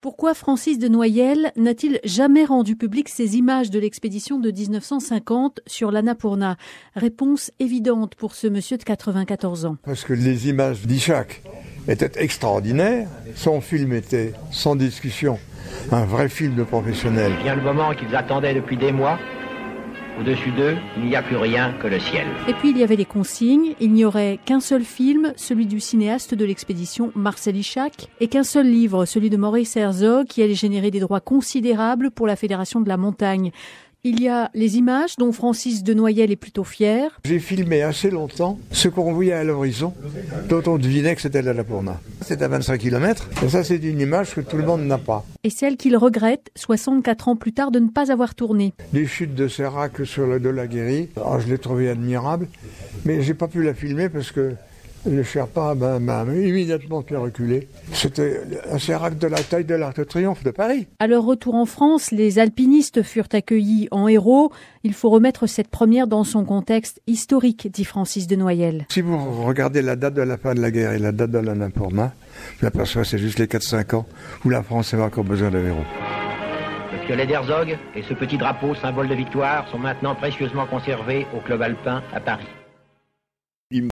Pourquoi Francis de Noyelles n'a-t-il jamais rendu public ces images de l'expédition de 1950 sur l'Annapurna? Réponse évidente pour ce monsieur de 94 ans. Parce que les images d'Ishak étaient extraordinaires. Son film était sans discussion un vrai film de professionnel. Vient le moment qu'ils attendaient depuis des mois. Au-dessus d'eux, il n'y a plus rien que le ciel. Et puis il y avait les consignes, il n'y aurait qu'un seul film, celui du cinéaste de l'expédition Marcel Ishak, et qu'un seul livre, celui de Maurice Herzog, qui allait générer des droits considérables pour la Fédération de la Montagne. Il y a les images dont Francis de Noyelles est plutôt fier. J'ai filmé assez longtemps ce qu'on voyait à l'horizon, dont on devinait que c'était l'Annapurna. C'est à 25 km, et ça c'est une image que tout le monde n'a pas. Et celle qu'il regrette, 64 ans plus tard, de ne pas avoir tourné. Les chutes de Sérac sur le Dolaguéry, je l'ai trouvé admirable, mais j'ai pas pu la filmer parce que le Sherpa m'a immédiatement fait reculer. C'était un Sérac de la taille de l'Arc de Triomphe de Paris. À leur retour en France, les alpinistes furent accueillis en héros. Il faut remettre cette première dans son contexte historique, dit Francis de Noyelles. Si vous regardez la date de la fin de la guerre et la date de l'Annapurna, vous apercevez c'est juste les 4-5 ans où la France avait encore besoin d'un héros. Le piolet d'Herzog et ce petit drapeau, symbole de victoire, sont maintenant précieusement conservés au Club Alpin à Paris.